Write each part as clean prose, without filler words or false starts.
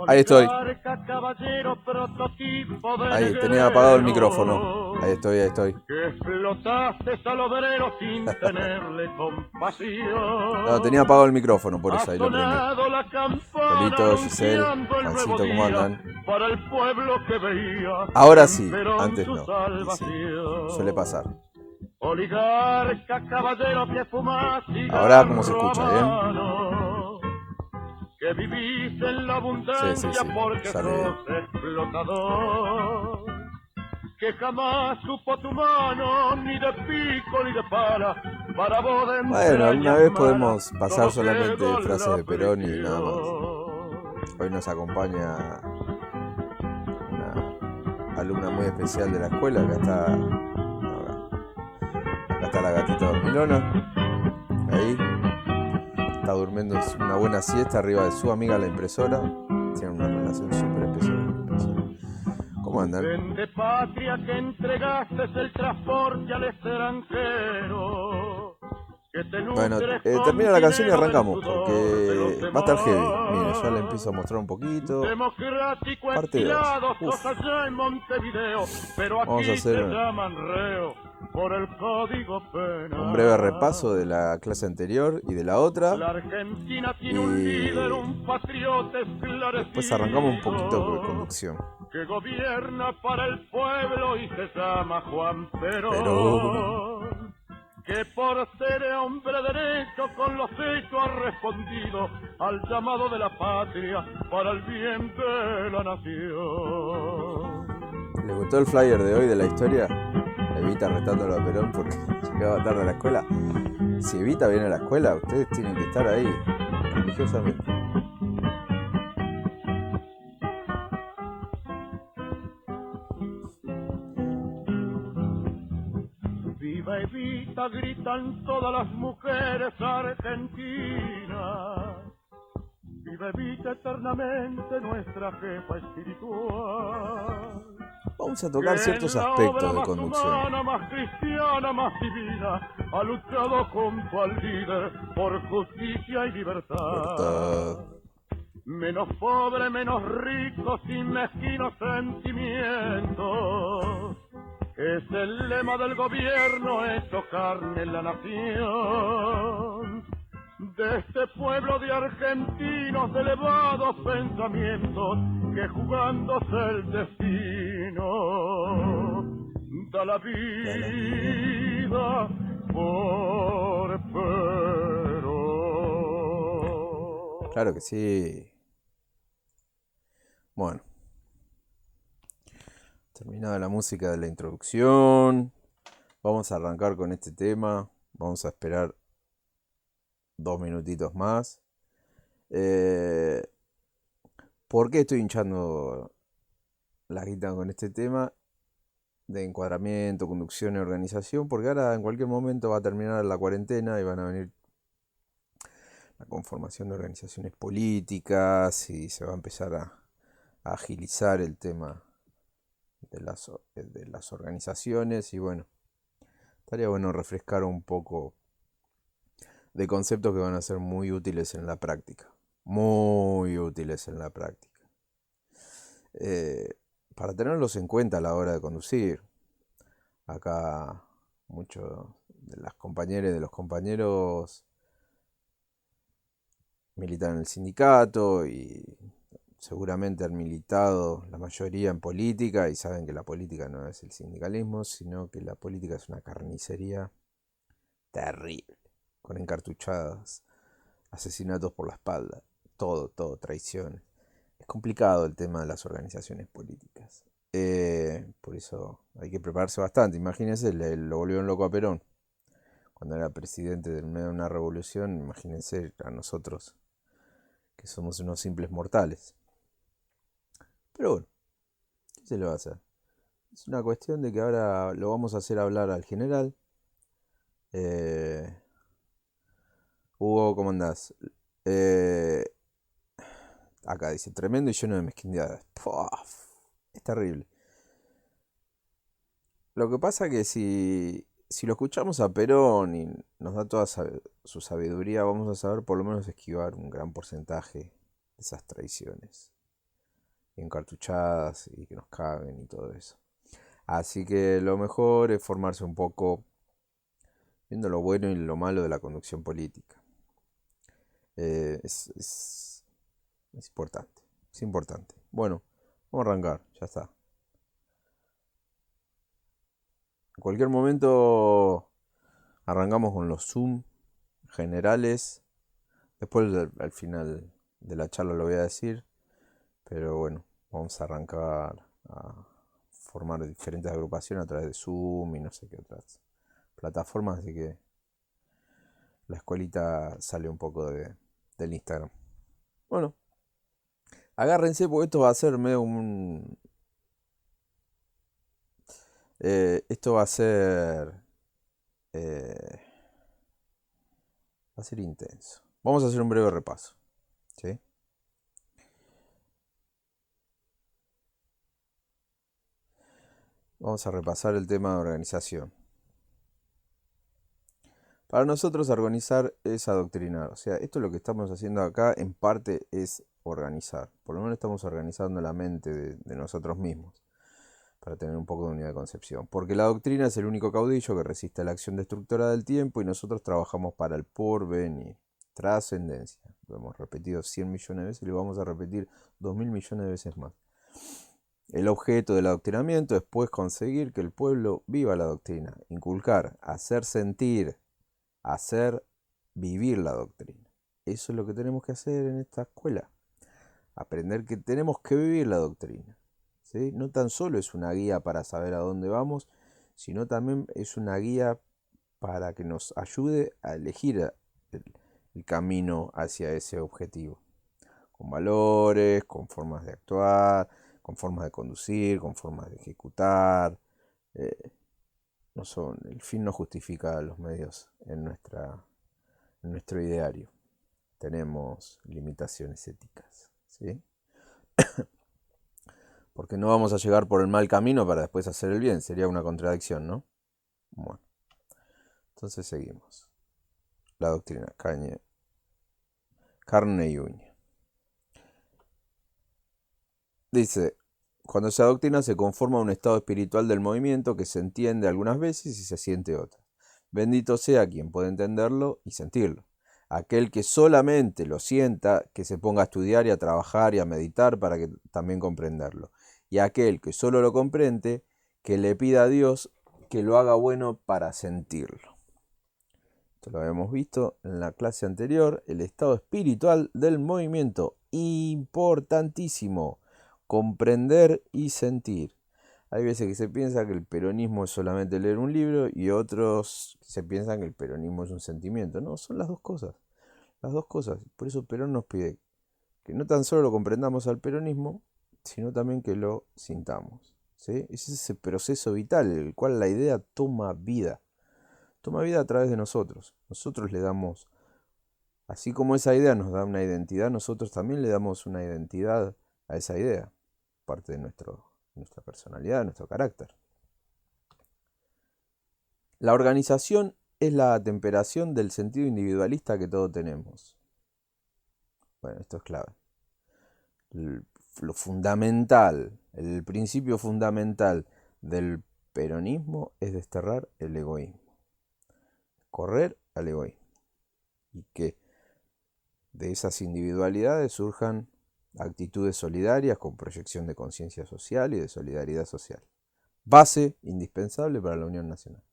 Ahí estoy. Oligarca, caballero, prototipo de Ahí, tenía apagado el micrófono. negrero, Ahí estoy, ahí estoy. que explotaste al obrero sin tenerle No, compasión. tenía apagado el micrófono, por eso Ha ahí lo prendí. sonado la campana Polito, Giselle, anunciando el nuevo Juancito, ¿cómo día andan? para el pueblo que veía Ahora en sí, Perón antes su no. Y sí, suele pasar. salvación. Oligarca, caballero que fuma Ahora, ¿cómo se cigarro a escucha? ¿Bien? mano, que vivís en la Sí, sí, abundancia sí. porque Sale bien. sos explotador, que jamás supo tu mano ni de pico ni de pala para vos de Bueno, alguna entrañas vez malas, podemos pasar todo solamente quedó en frases la de Perón y nada más. prisión. Hoy nos acompaña una alumna muy especial de la escuela. Acá está. No, acá está la gatita dormilona. Ahí. Está durmiendo una buena siesta arriba de su amiga la impresora. Tienen una relación súper especial con la impresora. ¿Cómo andan? Vende patria que entregaste el transporte al extranjero, que te Bueno, nutres con termina la canción y dinero del arrancamos sudor de los porque va a estar heavy. Miren, ya le demás. empiezo a mostrar un poquito. Democrático Parte 2. exilado sos Uf. allá en Montevideo, pero Vamos a aquí hacer te llaman reo por el código un breve repaso penal. de la clase anterior y de la otra. La Argentina tiene un líder, Y un patriota después arrancamos un poquito con esclarecido, conducción. que gobierna para el pueblo y se llama Juan Pero... Perón, que por ser hombre derecho con los hechos ha respondido al llamado de la patria para el bien de la nación. ¿Les gustó el flyer de hoy de la historia? Evita retándolo a Perón porque llegaba tarde a la escuela. Si Evita viene a la escuela, ustedes tienen que estar ahí, religiosamente. Viva Evita, gritan todas las mujeres argentinas. Viva Evita eternamente, nuestra jefa espiritual. Vamos a tocar Que ciertos en la obra aspectos de más conducción. humana, más cristiana, más divina, ha luchado junto al líder por justicia y Libertad. libertad. Menos pobre, menos rico, sin mezquinos sentimientos. Es el lema del gobierno hecho carne en la nación. De este pueblo de argentinos de elevados pensamientos que jugándose el destino da la Da la vida. vida por Perón. Claro que sí. Bueno, terminada la música de la introducción. Vamos a arrancar con este tema. Vamos a esperar 2 minutitos más. ¿Por qué estoy hinchando la guita con este tema de encuadramiento, conducción y organización? Porque ahora en cualquier momento va a terminar la cuarentena y van a venir la conformación de organizaciones políticas y se va a empezar a agilizar el tema de las organizaciones y bueno, estaría bueno refrescar un poco de conceptos que van a ser muy útiles en la práctica. Muy útiles en la práctica. Eh, para tenerlos en cuenta a la hora de conducir. Acá muchos de las compañeras y de los compañeros militan en el sindicato y seguramente han militado la mayoría en política y saben que la política no es el sindicalismo, sino que la política es una carnicería terrible, con encartuchadas, asesinatos por la espalda, todo, todo, traiciones. Es complicado el tema de las organizaciones políticas. Por eso hay que prepararse bastante. Imagínense, lo volvieron loco a Perón. Cuando era presidente del medio de una revolución, imagínense a nosotros, que somos unos simples mortales. Pero bueno, ¿qué se le va a hacer? Es una cuestión de que ahora lo vamos a hacer hablar al general. Eh, Hugo, ¿cómo andás? Eh, Acá dice, tremendo y lleno de mezquindades. Puf, es terrible. Lo que pasa que si lo escuchamos a Perón y nos da toda su sabiduría, vamos a saber por lo menos esquivar un gran porcentaje de esas traiciones. encartuchadas y que nos caguen y todo eso. Así que lo mejor es formarse un poco viendo lo bueno y lo malo de la conducción política. Eh, es, es- es importante, es importante. Bueno, vamos a arrancar, ya está. En cualquier momento arrancamos con los Zoom generales. Después al final de la charla lo voy a decir. Pero bueno, vamos a arrancar a formar diferentes agrupaciones a través de Zoom y no sé qué otras plataformas. Así que la escuelita sale un poco del Instagram. Bueno, agárrense porque esto va a ser medio un... esto va a ser... eh, va a ser intenso. Vamos a hacer un breve repaso. ¿Sí? Vamos a repasar el tema de organización. Para nosotros organizar es adoctrinar. O sea, esto es lo que estamos haciendo acá en parte es organizar. Por lo menos estamos organizando la mente de nosotros mismos para tener un poco de unidad de concepción. Porque la doctrina es el único caudillo que resiste a la acción destructora del tiempo y nosotros trabajamos para el porvenir. Trascendencia. Lo hemos repetido 100 millones de veces y lo vamos a repetir 2000 millones de veces más. El objeto del adoctrinamiento es pues conseguir que el pueblo viva la doctrina, inculcar, hacer sentir, hacer vivir la doctrina. Eso es lo que tenemos que hacer en esta escuela. Aprender que tenemos que vivir la doctrina. ¿Sí? No tan solo es una guía para saber a dónde vamos, sino también es una guía para que nos ayude a elegir el camino hacia ese objetivo. Con valores, con formas de actuar, con formas de conducir, con formas de ejecutar. Eh, no son, el fin no justifica los medios en nuestro ideario. Tenemos limitaciones éticas, ¿sí? Porque no vamos a llegar por el mal camino para después hacer el bien, sería una contradicción, ¿no? Bueno, entonces seguimos. La doctrina, carne y uña. Dice, cuando se adoctrina se conforma un estado espiritual del movimiento que se entiende algunas veces y se siente otras. Bendito sea quien puede entenderlo y sentirlo. Aquel que solamente lo sienta, que se ponga a estudiar y a trabajar y a meditar para que también comprenderlo. Y aquel que solo lo comprende, que le pida a Dios que lo haga bueno para sentirlo. Esto lo habíamos visto en la clase anterior, el estado espiritual del movimiento, importantísimo, comprender y sentir. Hay veces que se piensa que el peronismo es solamente leer un libro y otros se piensan que el peronismo es un sentimiento. No, son las dos cosas. Las dos cosas. Por eso Perón nos pide que no tan solo lo comprendamos al peronismo, sino también que lo sintamos. ¿Sí? Es ese proceso vital, en el cual la idea toma vida. Toma vida a través de nosotros. Nosotros le damos, así como esa idea nos da una identidad, nosotros también le damos una identidad a esa idea. Parte de nuestra personalidad, de nuestro carácter. La organización es la atemperación del sentido individualista que todos tenemos. Bueno, esto es clave. Lo fundamental, el principio fundamental del peronismo es desterrar el egoísmo. Correr al egoísmo. Y que de esas individualidades surjan actitudes solidarias con proyección de conciencia social y de solidaridad social. Base indispensable para la Unión Nacional.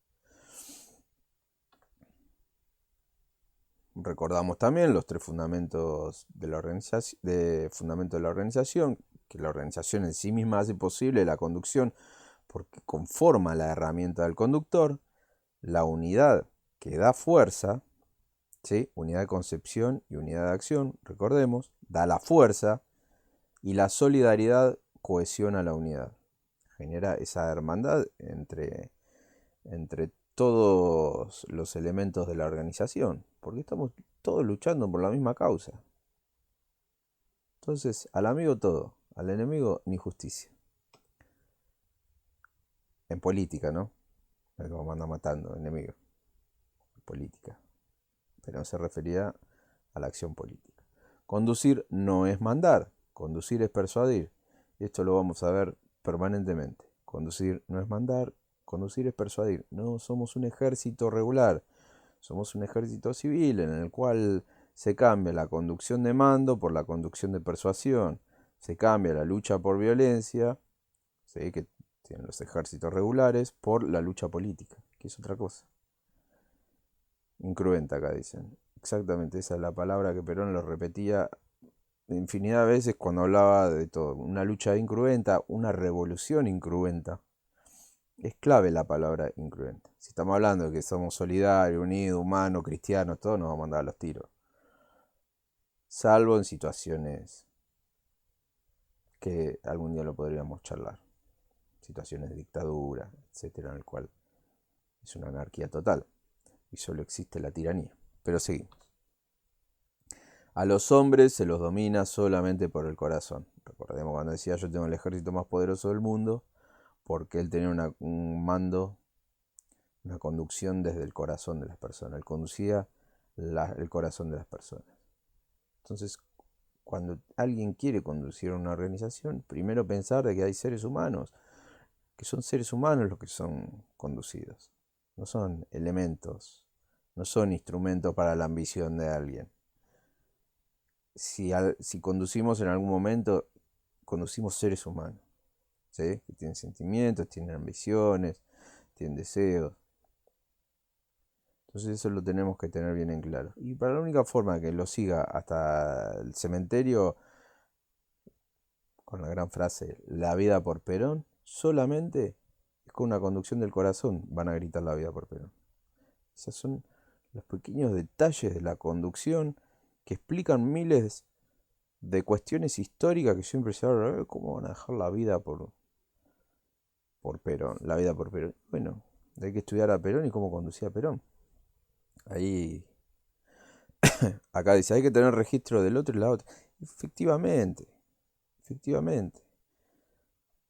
Recordamos también los tres fundamentos de la organización, que la organización en sí misma hace posible la conducción porque conforma la herramienta del conductor, la unidad que da fuerza, ¿sí? Unidad de concepción y unidad de acción, recordemos, da la fuerza y la solidaridad cohesiona la unidad, genera esa hermandad entre todos los elementos de la organización, porque estamos todos luchando por la misma causa. Entonces, al amigo todo, al enemigo ni justicia. En política, ¿no? El que anda matando, enemigo. En política. Pero no se refería a la acción política. Conducir no es mandar, conducir es persuadir. Y esto lo vamos a ver permanentemente. Conducir no es mandar, conducir es persuadir. No somos un ejército regular, somos un ejército civil en el cual se cambia la conducción de mando por la conducción de persuasión. Se cambia la lucha por violencia, ¿sí?, que tienen los ejércitos regulares, por la lucha política, que es otra cosa. Incruenta acá dicen. Exactamente, esa es la palabra que Perón lo repetía infinidad de veces cuando hablaba de todo. Una lucha incruenta, una revolución incruenta. Es clave la palabra incruenta. Si estamos hablando de que somos solidarios, unidos, humanos, cristianos, todos nos vamos a mandar a los tiros. Salvo en situaciones que algún día lo podríamos charlar. Situaciones de dictadura, etcétera, en el cual es una anarquía total y solo existe la tiranía. Pero seguimos. A los hombres se los domina solamente por el corazón. Recordemos cuando decía yo tengo el ejército más poderoso del mundo, porque él tenía un mando, una conducción desde el corazón de las personas. Él conducía el corazón de las personas. Entonces, cuando alguien quiere conducir una organización, primero pensar de que hay seres humanos, que son seres humanos los que son conducidos. No son elementos, no son instrumentos para la ambición de alguien. Si conducimos en algún momento, conducimos seres humanos, ¿sí?, que tienen sentimientos, tienen ambiciones, tienen deseos. Entonces eso lo tenemos que tener bien en claro. Y para la única forma que lo siga hasta el cementerio, con la gran frase, la vida por Perón, solamente es con una conducción del corazón van a gritar la vida por Perón. Esos son los pequeños detalles de la conducción que explican miles de cuestiones históricas que siempre se habla. ¿Cómo van a dejar la vida por Perón? La vida por Perón. Bueno, hay que estudiar a Perón y cómo conducía a Perón. Ahí, acá dice, hay que tener registro del otro y la otra. Efectivamente.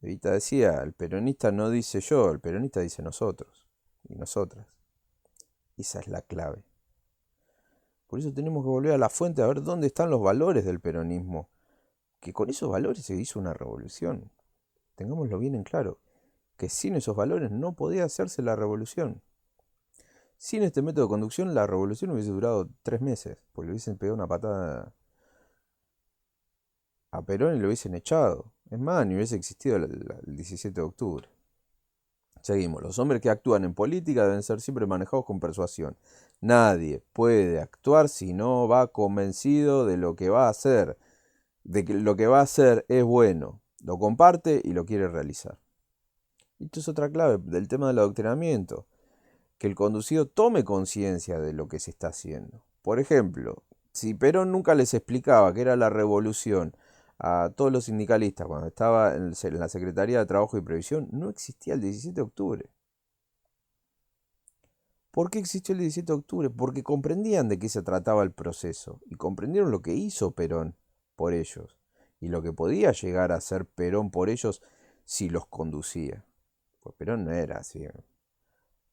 Evita decía, el peronista no dice yo, el peronista dice nosotros y nosotras. Esa es la clave. Por eso tenemos que volver a la fuente a ver dónde están los valores del peronismo. Que con esos valores se hizo una revolución. Tengámoslo bien en claro. Que sin esos valores no podía hacerse la revolución. Sin este método de conducción, la revolución hubiese durado 3 meses. Porque le hubiesen pegado una patada a Perón y lo hubiesen echado. Es más, ni hubiese existido el 17 de octubre. Seguimos. Los hombres que actúan en política deben ser siempre manejados con persuasión. Nadie puede actuar si no va convencido de lo que va a hacer, de que lo que va a hacer es bueno, lo comparte y lo quiere realizar. Esto es otra clave del tema del adoctrinamiento, que el conducido tome conciencia de lo que se está haciendo. Por ejemplo, si Perón nunca les explicaba qué era la revolución a todos los sindicalistas cuando estaba en la Secretaría de Trabajo y Previsión, no existía el 17 de octubre. ¿Por qué existió el 17 de octubre? Porque comprendían de qué se trataba el proceso y comprendieron lo que hizo Perón por ellos y lo que podía llegar a ser Perón por ellos si los conducía. Pues Perón no era así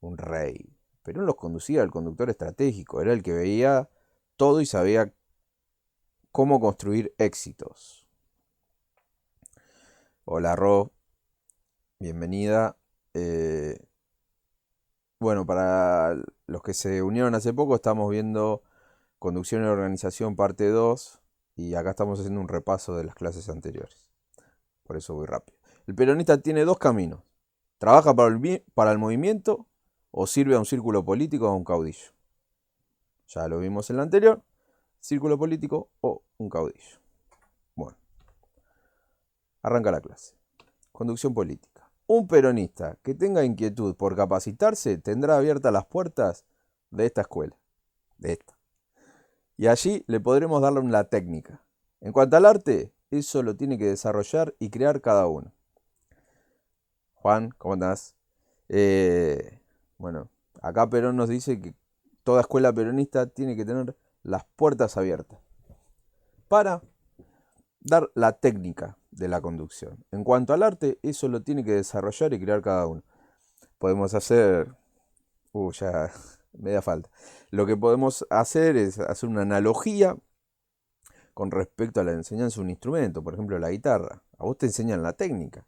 un rey. Perón los conducía, el conductor estratégico, era el que veía todo y sabía cómo construir éxitos. Hola Ro, bienvenida. Bueno, para los que se unieron hace poco, estamos viendo Conducción y Organización parte 2 y acá estamos haciendo un repaso de las clases anteriores. Por eso voy rápido. El peronista tiene 2 caminos. Trabaja para el movimiento o sirve a un círculo político o a un caudillo. Ya lo vimos en la anterior. Círculo político o un caudillo. Bueno, arranca la clase. Conducción política. Un peronista que tenga inquietud por capacitarse tendrá abiertas las puertas de esta escuela. De esta. Y allí le podremos darle la técnica. En cuanto al arte, eso lo tiene que desarrollar y crear cada uno. Juan, ¿cómo andás? Bueno, acá Perón nos dice que toda escuela peronista tiene que tener las puertas abiertas para dar la técnica de la conducción. En cuanto al arte, eso lo tiene que desarrollar y crear cada uno. Podemos hacer... ya me da falta. Lo que podemos hacer es hacer una analogía con respecto a la enseñanza de un instrumento, por ejemplo la guitarra. A vos te enseñan la técnica,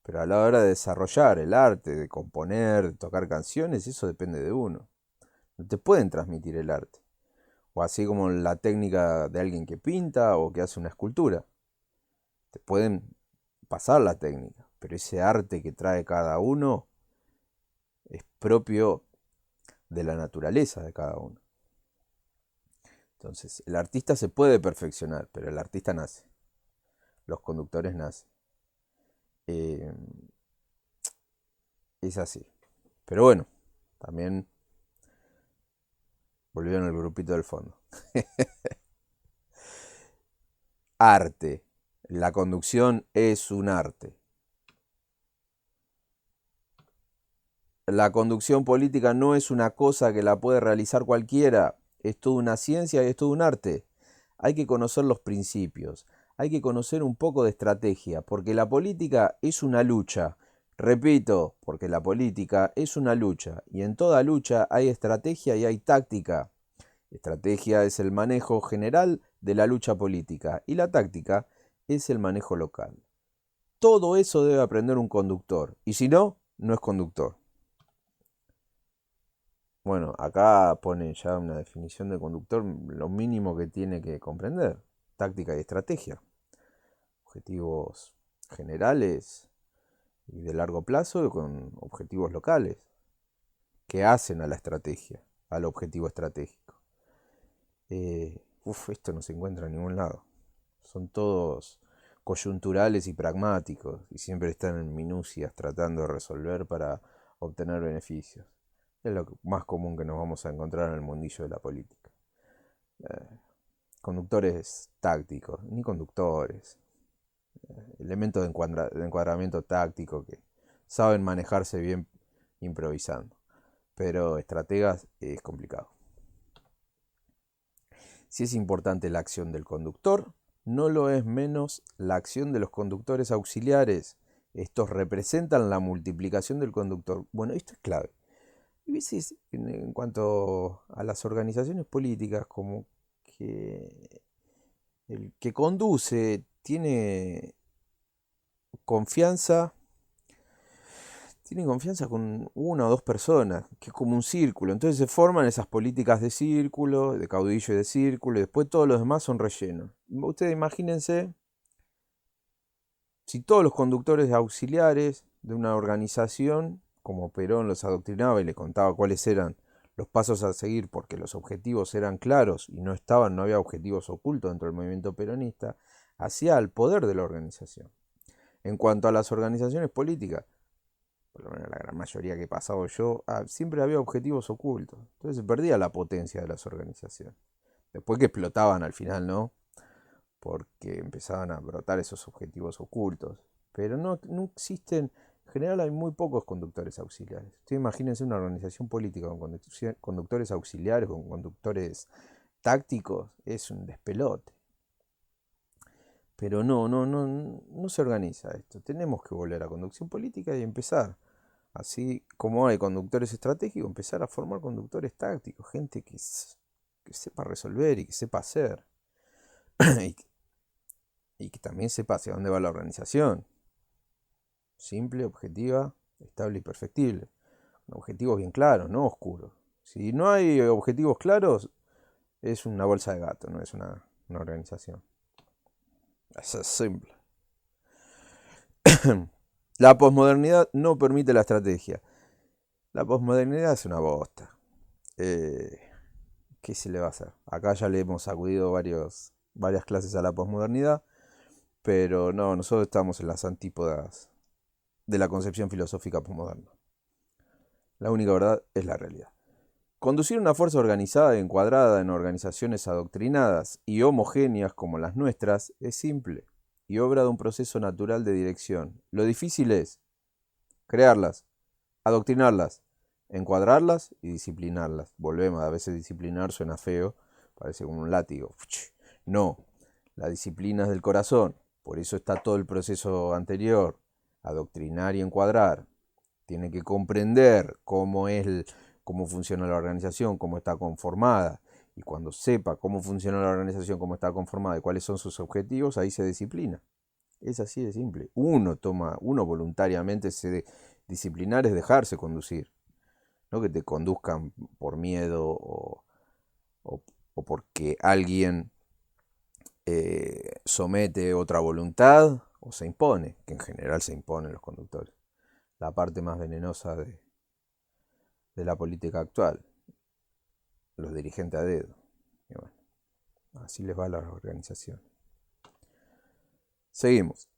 pero a la hora de desarrollar el arte, de componer, de tocar canciones, eso depende de uno. No te pueden transmitir el arte. O así como la técnica de alguien que pinta o que hace una escultura. Te pueden pasar la técnica, pero ese arte que trae cada uno es propio de la naturaleza de cada uno. Entonces, el artista se puede perfeccionar, pero el artista nace. Los conductores nacen. Eh, es así. Pero bueno, también volvieron al grupito del fondo. Arte. La conducción es un arte. La conducción política no es una cosa que la puede realizar cualquiera. Es toda una ciencia y es todo un arte. Hay que conocer los principios. Hay que conocer un poco de estrategia, porque la política es una lucha. Repito, porque la política es una lucha. Y en toda lucha hay estrategia y hay táctica. Estrategia es el manejo general de la lucha política y la táctica es el manejo local. Todo eso debe aprender un conductor. Y si no, no es conductor. Bueno, acá pone ya una definición de conductor, lo mínimo que tiene que comprender. Táctica y estrategia. Objetivos generales y de largo plazo con objetivos locales que hacen a la estrategia, al objetivo estratégico. Esto no se encuentra en ningún lado. Son todos coyunturales y pragmáticos y siempre están en minucias tratando de resolver para obtener beneficios. Es lo más común que nos vamos a encontrar en el mundillo de la política. Conductores tácticos, ni conductores. Elementos de encuadramiento táctico que saben manejarse bien improvisando. Pero estrategas es complicado. Si es importante la acción del conductor, no lo es menos la acción de los conductores auxiliares. Estos representan la multiplicación del conductor. Bueno, esto es clave. Y veces, en cuanto a las organizaciones políticas, como que el que conduce tiene confianza con una o dos personas, que es como un círculo. Entonces se forman esas políticas de círculo, de caudillo y de círculo, y después todos los demás son rellenos. Ustedes imagínense si todos los conductores auxiliares de una organización, como Perón los adoctrinaba y les contaba cuáles eran los pasos a seguir porque los objetivos eran claros y no había objetivos ocultos dentro del movimiento peronista, hacía al poder de la organización. En cuanto a las organizaciones políticas, por lo menos la gran mayoría que he pasado yo, siempre había objetivos ocultos. Entonces se perdía la potencia de las organizaciones. Después que explotaban al final, ¿no? Porque empezaban a brotar esos objetivos ocultos. Pero no existen, en general hay muy pocos conductores auxiliares. Ustedes imagínense una organización política con conductores auxiliares, con conductores tácticos, es un despelote. Pero no se organiza esto. Tenemos que volver a conducción política y empezar, así como hay conductores estratégicos, empezar a formar conductores tácticos, gente que sepa resolver y que sepa hacer. y que también sepa hacia dónde va la organización. Simple, objetiva, estable y perfectible. Con objetivos bien claros, no oscuros. Si no hay objetivos claros, es una bolsa de gato, no es una organización. Eso es simple. La posmodernidad no permite la estrategia. La posmodernidad es una bosta. ¿Qué se le va a hacer? Acá ya le hemos sacudido varias clases a la posmodernidad, pero no, nosotros estamos en las antípodas de la concepción filosófica posmoderna. La única verdad es la realidad. Conducir una fuerza organizada y encuadrada en organizaciones adoctrinadas y homogéneas como las nuestras es simple y obra de un proceso natural de dirección. Lo difícil es crearlas, adoctrinarlas, encuadrarlas y disciplinarlas. Volvemos, a veces disciplinar suena feo, parece como un látigo. No, la disciplina es del corazón, por eso está todo el proceso anterior, adoctrinar y encuadrar. Tiene que comprender cómo funciona la organización, cómo está conformada. Y cuando sepa cómo funciona la organización, cómo está conformada y cuáles son sus objetivos, ahí se disciplina. Es así de simple. Uno voluntariamente disciplinar es dejarse conducir. No que te conduzcan por miedo o- o porque alguien somete otra voluntad o se impone, que en general se imponen los conductores. La parte más venenosa de la política actual, los dirigentes a dedo. Y bueno, así les va a la organización. Seguimos.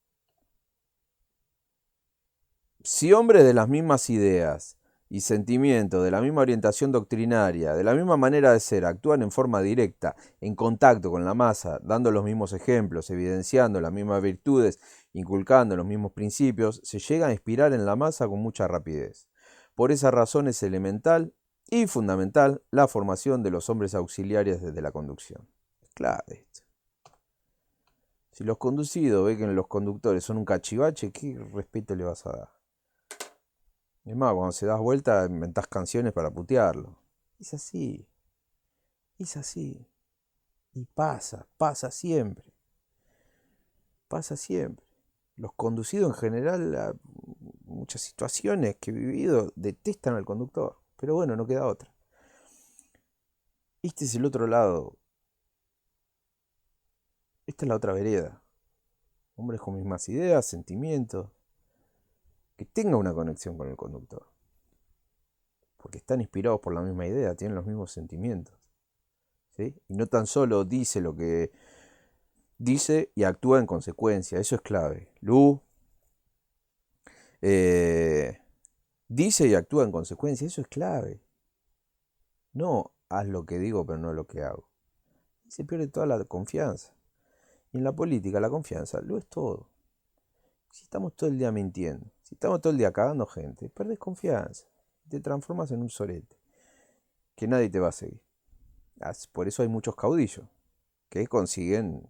Si hombres de las mismas ideas y sentimientos, de la misma orientación doctrinaria, de la misma manera de ser, actúan en forma directa, en contacto con la masa, dando los mismos ejemplos, evidenciando las mismas virtudes, inculcando los mismos principios, se llega a inspirar en la masa con mucha rapidez. Por esa razón es elemental y fundamental la formación de los hombres auxiliares desde la conducción. Es clave esto. Si los conducidos ven que los conductores son un cachivache, ¿qué respeto le vas a dar? Es más, cuando se das vuelta, inventás canciones para putearlo. Es así, es así. Y pasa siempre, pasa siempre. Los conducidos en general, muchas situaciones que he vivido, detestan al conductor. Pero bueno, no queda otra. Este es el otro lado. Esta es la otra vereda. Hombres con mismas ideas, sentimientos, que tengan una conexión con el conductor. Porque están inspirados por la misma idea, tienen los mismos sentimientos. ¿Sí? Y no tan solo dice lo que dice y actúa en consecuencia, eso es clave. Eh, dice y actúa en consecuencia, eso es clave. No haz lo que digo pero no lo que hago. Y se pierde toda la confianza. Y en la política la confianza lo es todo. Si estamos todo el día mintiendo, si estamos todo el día cagando gente, perdés confianza. Te transformas en un sorete, que nadie te va a seguir. Por eso hay muchos caudillos que consiguen,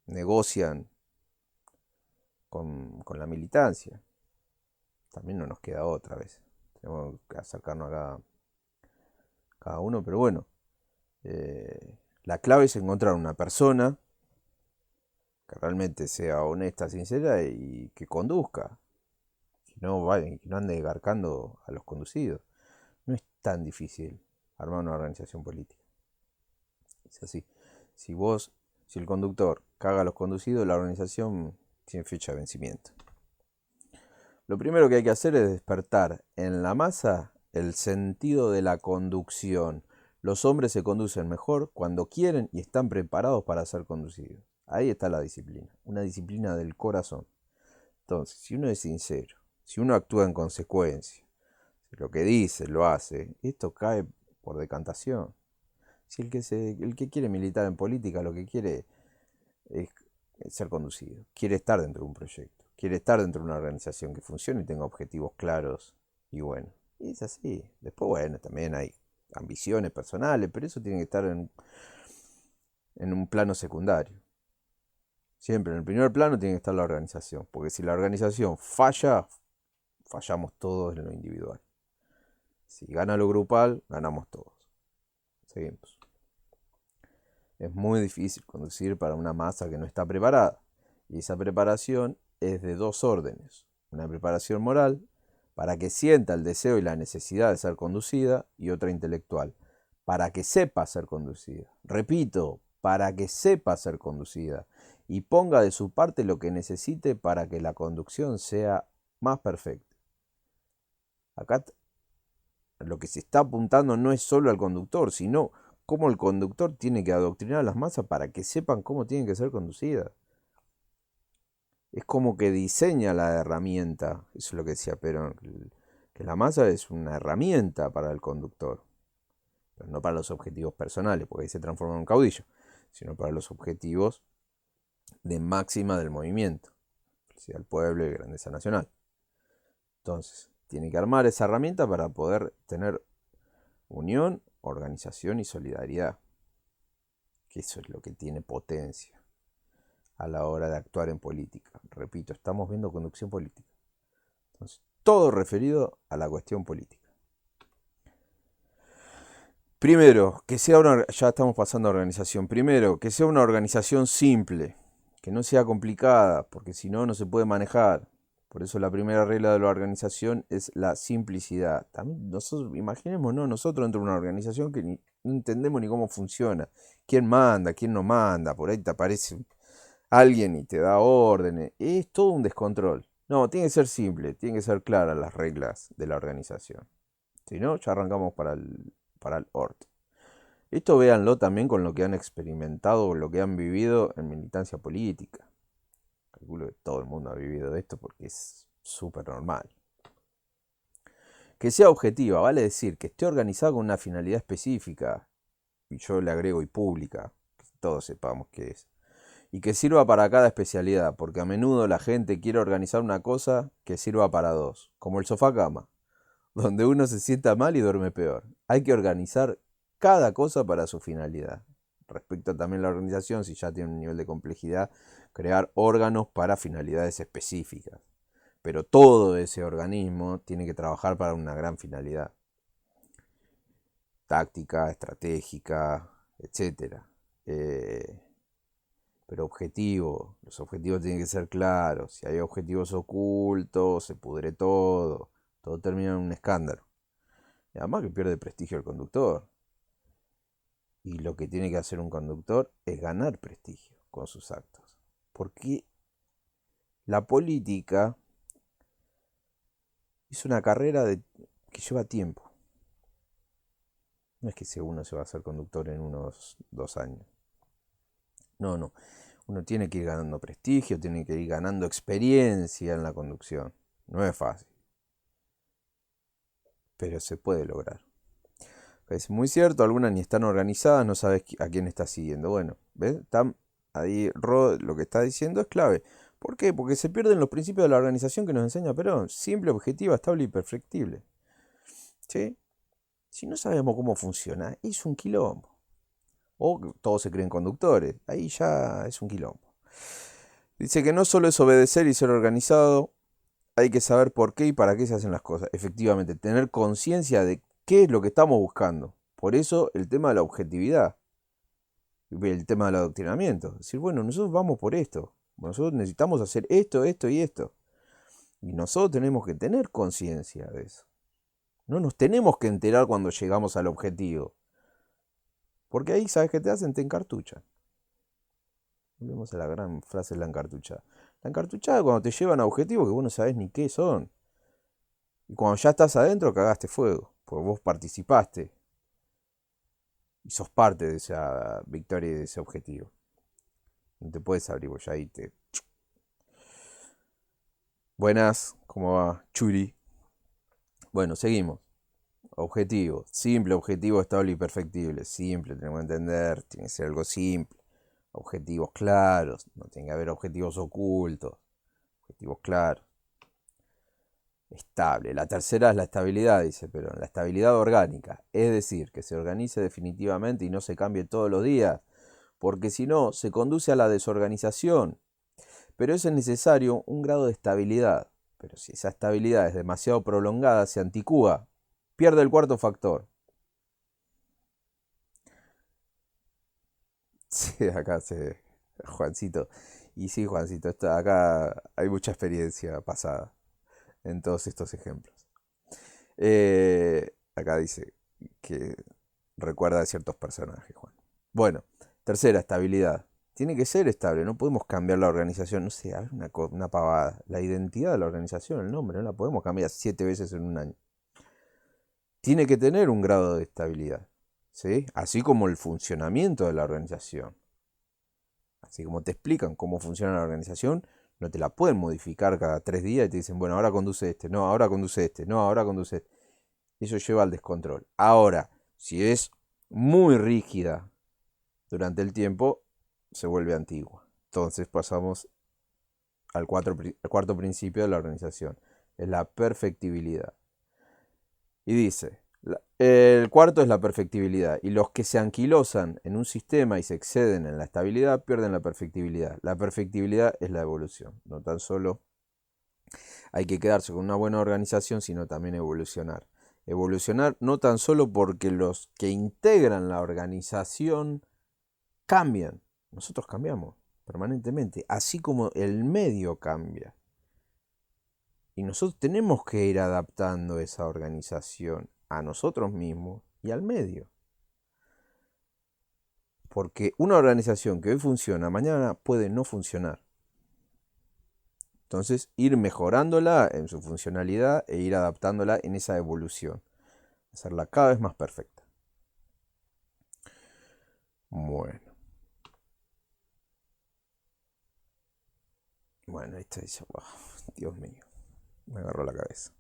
negocian con la militancia. También no nos queda otra vez. Tenemos que acercarnos a cada uno, pero bueno, la clave es encontrar una persona que realmente sea honesta, sincera y que conduzca. Que no ande garcando a los conducidos. No es tan difícil armar una organización política. Es así. Si el conductor caga a los conducidos, la organización tiene fecha de vencimiento. Lo primero que hay que hacer es despertar en la masa el sentido de la conducción. Los hombres se conducen mejor cuando quieren y están preparados para ser conducidos. Ahí está la disciplina, una disciplina del corazón. Entonces, si uno es sincero, si uno actúa en consecuencia, si lo que dice lo hace, esto cae por decantación. Si el que quiere militar en política lo que quiere es ser conducido, quiere estar dentro de un proyecto, quiere estar dentro de una organización que funcione y tenga objetivos claros y bueno. Y es así. Después, bueno, también hay ambiciones personales, pero eso tiene que estar en un plano secundario. Siempre en el primer plano tiene que estar la organización, porque si la organización falla, fallamos todos en lo individual. Si gana lo grupal, ganamos todos. Seguimos. Es muy difícil conducir para una masa que no está preparada. Y esa preparación es de dos órdenes. Una preparación moral, para que sienta el deseo y la necesidad de ser conducida, y otra intelectual, para que sepa ser conducida. Repito, para que sepa ser conducida y ponga de su parte lo que necesite para que la conducción sea más perfecta. Acá lo que se está apuntando no es solo al conductor, sino cómo el conductor tiene que adoctrinar a las masas para que sepan cómo tienen que ser conducidas. Es como que diseña la herramienta, eso es lo que decía Perón, que la masa es una herramienta para el conductor, pero no para los objetivos personales, porque ahí se transforma en un caudillo, sino para los objetivos de máxima del movimiento, felicidad del pueblo y grandeza nacional. Entonces, tiene que armar esa herramienta para poder tener unión, organización y solidaridad, que eso es lo que tiene potencia a la hora de actuar en política. Repito, estamos viendo conducción política. Entonces, todo referido a la cuestión política. Primero, que sea una, ya estamos pasando a organización. Primero, que sea una organización simple, que no sea complicada, porque si no, no se puede manejar. Por eso la primera regla de la organización es la simplicidad. También nosotros, imaginémonos nosotros dentro de una organización que no entendemos ni cómo funciona. ¿Quién manda? ¿Quién no manda? Por ahí te aparece alguien y te da órdenes. Es todo un descontrol. No, tiene que ser simple, tienen que ser claras las reglas de la organización. Si no, ya arrancamos para el orto. Esto véanlo también con lo que han experimentado o lo que han vivido en militancia política. Calculo que todo el mundo ha vivido esto porque es súper normal. Que sea objetiva, vale decir que esté organizada con una finalidad específica, y yo le agrego y pública, que todos sepamos qué es. Y que sirva para cada especialidad, porque a menudo la gente quiere organizar una cosa que sirva para dos, como el sofá cama, donde uno se sienta mal y duerme peor. Hay que organizar cada cosa para su finalidad. Respecto también a la organización, si ya tiene un nivel de complejidad, crear órganos para finalidades específicas. Pero todo ese organismo tiene que trabajar para una gran finalidad. Táctica, estratégica, etcétera. Pero objetivo, los objetivos tienen que ser claros. Si hay objetivos ocultos, se pudre todo. Todo termina en un escándalo. Y además que pierde prestigio el conductor. Y lo que tiene que hacer un conductor es ganar prestigio con sus actos. Porque la política es una carrera que lleva tiempo. No es que uno se va a hacer conductor en unos 2 años. No, no. Uno tiene que ir ganando prestigio, tiene que ir ganando experiencia en la conducción. No es fácil. Pero se puede lograr. Es muy cierto, algunas ni están organizadas, no sabes a quién estás siguiendo. Bueno, ¿ves? Ahí Rod lo que está diciendo es clave. ¿Por qué? Porque se pierden los principios de la organización que nos enseña Perón. Simple, objetiva, estable y perfectible. ¿Sí? Si no sabemos cómo funciona, es un quilombo. O todos se creen conductores. Ahí ya es un quilombo. Dice que no solo es obedecer y ser organizado, hay que saber por qué y para qué se hacen las cosas. Efectivamente, tener conciencia de qué es lo que estamos buscando. Por eso el tema de la objetividad, el tema del adoctrinamiento. Es decir, bueno, nosotros vamos por esto. Nosotros necesitamos hacer esto, esto y esto. Y nosotros tenemos que tener conciencia de eso. No nos tenemos que enterar cuando llegamos al objetivo. Porque ahí, ¿sabes qué te hacen? Te encartuchan. Volvemos a la gran frase de la encartuchada. La encartuchada es cuando te llevan a objetivos que vos no sabés ni qué son. Y cuando ya estás adentro, cagaste fuego. Porque vos participaste. Y sos parte de esa victoria y de ese objetivo. No te puedes abrir, vos ya ahí te... Buenas, ¿cómo va? Churi. Bueno, seguimos. Objetivo. Simple, objetivo, estable y perfectible. Simple, tenemos que entender. Tiene que ser algo simple. Objetivos claros. No tiene que haber objetivos ocultos. Objetivos claros. Estable. La tercera es la estabilidad, dice Perón. La estabilidad orgánica. Es decir, que se organice definitivamente y no se cambie todos los días. Porque si no, se conduce a la desorganización. Pero eso es necesario un grado de estabilidad. Pero si esa estabilidad es demasiado prolongada, se anticúa. Pierde el cuarto factor. Sí, acá se... Juancito. Y sí, Juancito, acá hay mucha experiencia pasada en todos estos ejemplos. Acá dice que recuerda a ciertos personajes, Juan. Bueno, tercera, estabilidad. Tiene que ser estable, no podemos cambiar la organización. No sé, una pavada. La identidad de la organización, el nombre, no la podemos cambiar 7 veces en un año. Tiene que tener un grado de estabilidad, ¿sí? Así como el funcionamiento de la organización. Así como te explican cómo funciona la organización, no te la pueden modificar cada 3 días y te dicen, bueno, ahora conduce este, no, ahora conduce este, no, ahora conduce este. Eso lleva al descontrol. Ahora, si es muy rígida durante el tiempo, se vuelve antigua. Entonces pasamos al cuarto principio de la organización, es la perfectibilidad. Y dice, el cuarto es la perfectibilidad. Y los que se anquilosan en un sistema y se exceden en la estabilidad pierden la perfectibilidad. La perfectibilidad es la evolución. No tan solo hay que quedarse con una buena organización, sino también evolucionar. Evolucionar no tan solo porque los que integran la organización cambian, nosotros cambiamos permanentemente, así como el medio cambia. Y nosotros tenemos que ir adaptando esa organización a nosotros mismos y al medio. Porque una organización que hoy funciona, mañana puede no funcionar. Entonces, ir mejorándola en su funcionalidad e ir adaptándola en esa evolución. Hacerla cada vez más perfecta. Bueno. Bueno, esto dice, wow, Dios mío, me agarró la cabeza.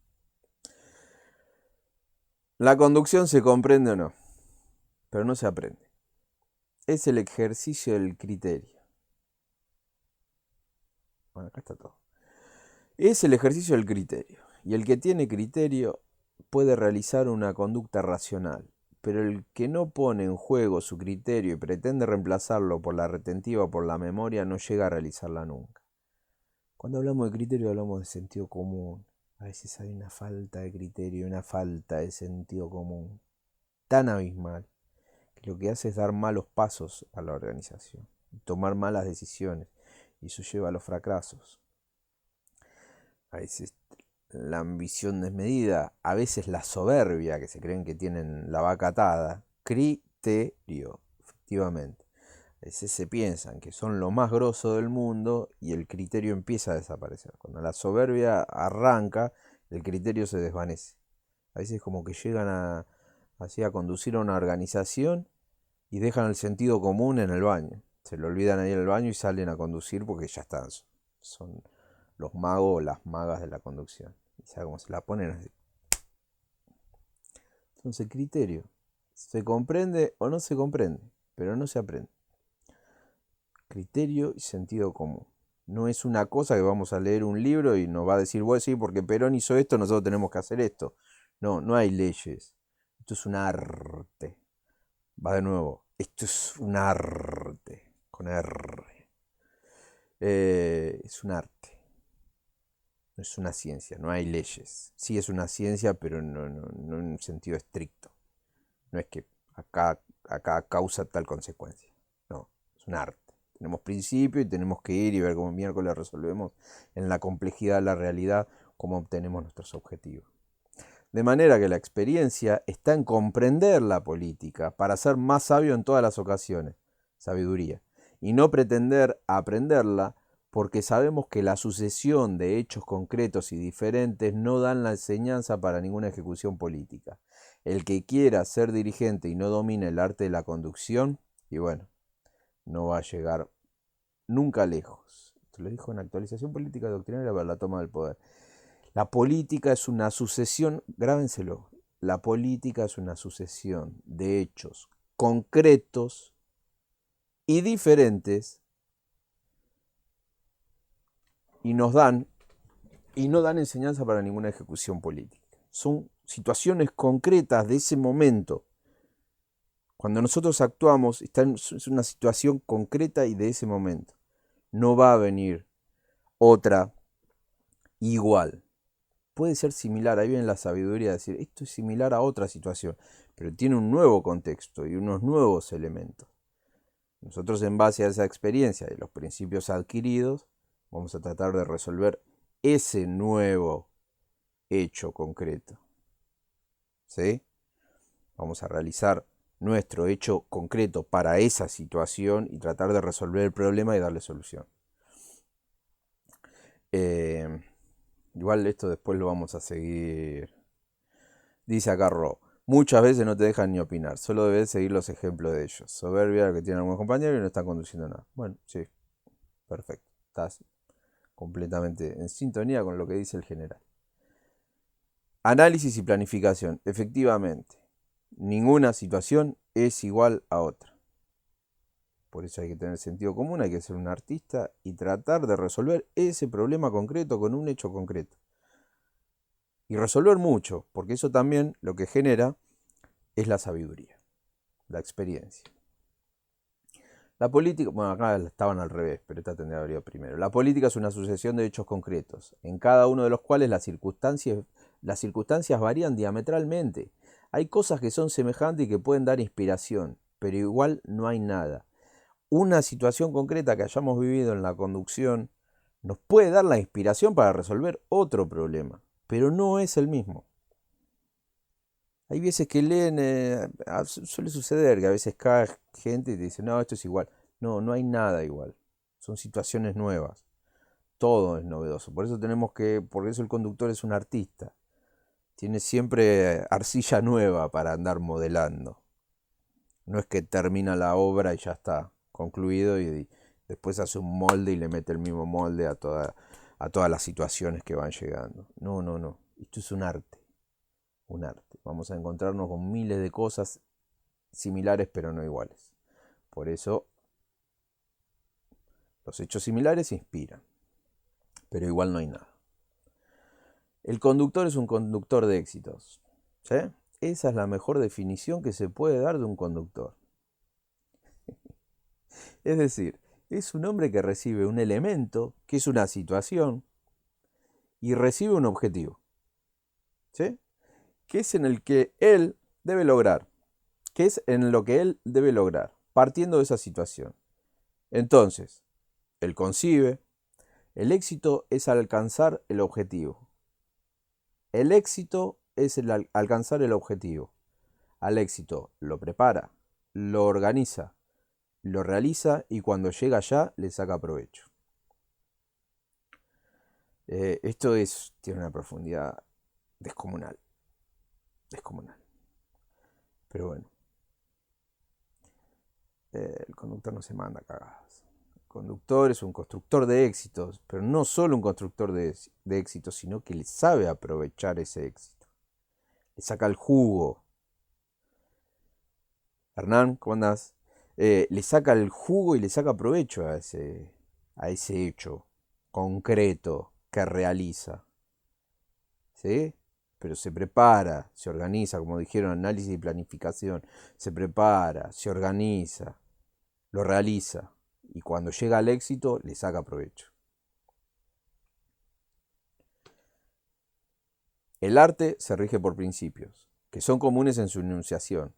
La conducción se comprende o no, pero no se aprende. Es el ejercicio del criterio. Bueno, acá está todo. Es el ejercicio del criterio. Y el que tiene criterio puede realizar una conducta racional. Pero el que no pone en juego su criterio y pretende reemplazarlo por la retentiva o por la memoria no llega a realizarla nunca. Cuando hablamos de criterio hablamos de sentido común. A veces hay una falta de criterio, una falta de sentido común tan abismal que lo que hace es dar malos pasos a la organización, tomar malas decisiones, y eso lleva a los fracasos. A veces la ambición desmedida, a veces la soberbia, que se creen que tienen la vaca atada. Criterio, efectivamente. A veces se piensan que son lo más grosso del mundo y el criterio empieza a desaparecer. Cuando la soberbia arranca, el criterio se desvanece. A veces como que llegan así a conducir a una organización y dejan el sentido común en el baño. Se lo olvidan ahí en el baño y salen a conducir porque ya están. Son los magos o las magas de la conducción. Y sabe cómo se la ponen así. Entonces, criterio. Se comprende o no se comprende, pero no se aprende. Criterio y sentido común. No es una cosa que vamos a leer un libro y nos va a decir, bueno, sí, porque Perón hizo esto, nosotros tenemos que hacer esto. No, no hay leyes. Esto es un arte. Va de nuevo. Esto es un arte. Con R. Es un arte. No es una ciencia, no hay leyes. Sí es una ciencia, pero no en un sentido estricto. No es que acá causa tal consecuencia. No, es un arte. Tenemos principio y tenemos que ir y ver cómo miércoles resolvemos en la complejidad de la realidad cómo obtenemos nuestros objetivos. De manera que la experiencia está en comprender la política para ser más sabio en todas las ocasiones, sabiduría, y no pretender aprenderla porque sabemos que la sucesión de hechos concretos y diferentes no dan la enseñanza para ninguna ejecución política. El que quiera ser dirigente y no domine el arte de la conducción, y bueno, no va a llegar nunca lejos. Esto lo dijo en Actualización Política Doctrinaria para la toma del poder. La política es una sucesión, grábenselo, la política es una sucesión de hechos concretos y diferentes y no dan enseñanza para ninguna ejecución política. Son situaciones concretas de ese momento. Cuando nosotros actuamos, es una situación concreta y de ese momento. No va a venir otra igual. Puede ser similar, ahí viene la sabiduría de decir, esto es similar a otra situación, pero tiene un nuevo contexto y unos nuevos elementos. Nosotros, en base a esa experiencia y los principios adquiridos, vamos a tratar de resolver ese nuevo hecho concreto. ¿Sí? Vamos a realizar nuestro hecho concreto para esa situación y tratar de resolver el problema y darle solución. Igual esto después lo vamos a seguir. Dice acá Ro, muchas veces no te dejan ni opinar, solo debes seguir los ejemplos de ellos. Soberbia que tienen algunos compañeros y no están conduciendo nada. Bueno, sí, perfecto. Estás completamente en sintonía con lo que dice el general. Análisis y planificación. Efectivamente, ninguna situación es igual a otra. Por eso hay que tener sentido común, hay que ser un artista y tratar de resolver ese problema concreto con un hecho concreto. Y resolver mucho, porque eso también lo que genera es la sabiduría, la experiencia. La política, bueno, acá estaban al revés, pero esta tendría que haber ido primero. La política es una sucesión de hechos concretos, en cada uno de los cuales las circunstancias las circunstancias varían diametralmente. Hay cosas que son semejantes y que pueden dar inspiración, pero igual no hay nada. Una situación concreta que hayamos vivido en la conducción nos puede dar la inspiración para resolver otro problema, pero no es el mismo. Hay veces que leen, suele suceder que a veces cae gente y te dice, no, esto es igual. No, no hay nada igual. Son situaciones nuevas. Todo es novedoso. Por eso el conductor es un artista. Tiene siempre arcilla nueva para andar modelando. No es que termina la obra y ya está concluido y después hace un molde y le mete el mismo molde a todas las situaciones que van llegando. No, no, no. Esto es un arte. Un arte. Vamos a encontrarnos con miles de cosas similares pero no iguales. Por eso los hechos similares inspiran, pero igual no hay nada. El conductor es un conductor de éxitos. ¿Sí? Esa es la mejor definición que se puede dar de un conductor. Es decir, es un hombre que recibe un elemento, que es una situación, y recibe un objetivo. ¿Sí? Que es en el que él debe lograr. Que es en lo que él debe lograr, partiendo de esa situación. Entonces, él concibe, el éxito es alcanzar el objetivo. El éxito es alcanzar el objetivo. Al éxito lo prepara, lo organiza, lo realiza y cuando llega allá le saca provecho. Esto tiene una profundidad descomunal. Descomunal. Pero bueno, el conductor no se manda cagadas. El conductor es un constructor de éxitos, pero no solo un constructor de éxitos, sino que le sabe aprovechar ese éxito. Le saca el jugo. Hernán, ¿cómo andás? Le saca el jugo y le saca provecho a ese hecho concreto que realiza. ¿Sí? Pero se prepara, se organiza, como dijeron, análisis y planificación. Se prepara, se organiza, lo realiza. Y cuando llega al éxito, le saca provecho. El arte se rige por principios, que son comunes en su enunciación,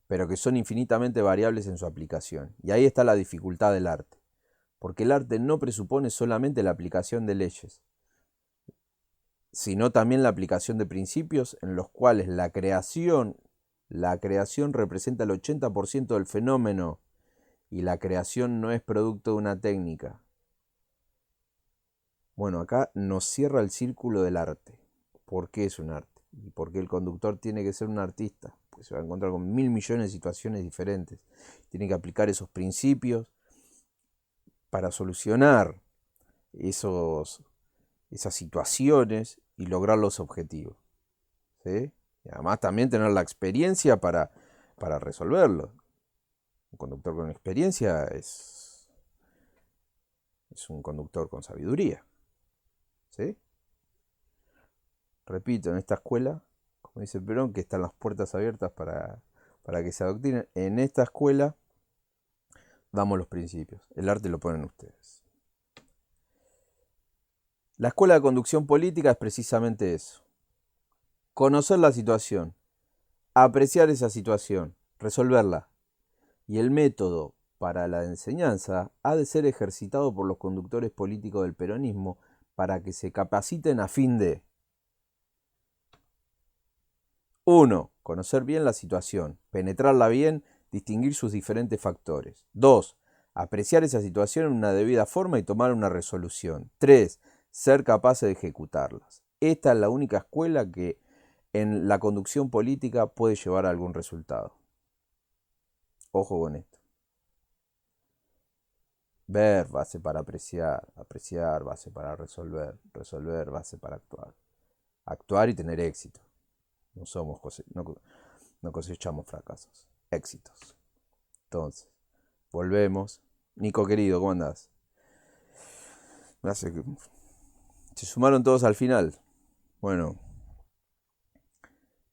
pero que son infinitamente variables en su aplicación. Y ahí está la dificultad del arte, porque el arte no presupone solamente la aplicación de leyes, sino también la aplicación de principios en los cuales la creación representa el 80% del fenómeno y la creación no es producto de una técnica. Bueno, acá nos cierra el círculo del arte. ¿Por qué es un arte? ¿Y por qué el conductor tiene que ser un artista? Pues se va a encontrar con 1.000 millones de situaciones diferentes. Tiene que aplicar esos principios para solucionar esas situaciones y lograr los objetivos. ¿Sí? Y además también tener la experiencia para resolverlo. Un conductor con experiencia es un conductor con sabiduría. ¿Sí? Repito, en esta escuela, como dice Perón, que están las puertas abiertas para que se adoctrinen. En esta escuela damos los principios. El arte lo ponen ustedes. La escuela de conducción política es precisamente eso. Conocer la situación, apreciar esa situación, resolverla. Y el método para la enseñanza ha de ser ejercitado por los conductores políticos del peronismo para que se capaciten a fin de 1. Conocer bien la situación, penetrarla bien, distinguir sus diferentes factores. 2. Apreciar esa situación en una debida forma y tomar una resolución. 3. Ser capaces de ejecutarlas. Esta es la única escuela que en la conducción política puede llevar a algún resultado. Ojo con esto. Ver base para apreciar, apreciar base para resolver, resolver base para actuar. Actuar y tener éxito. No cosechamos fracasos, éxitos. Entonces, volvemos. Nico querido, ¿cómo andás? Se sumaron todos al final. Bueno,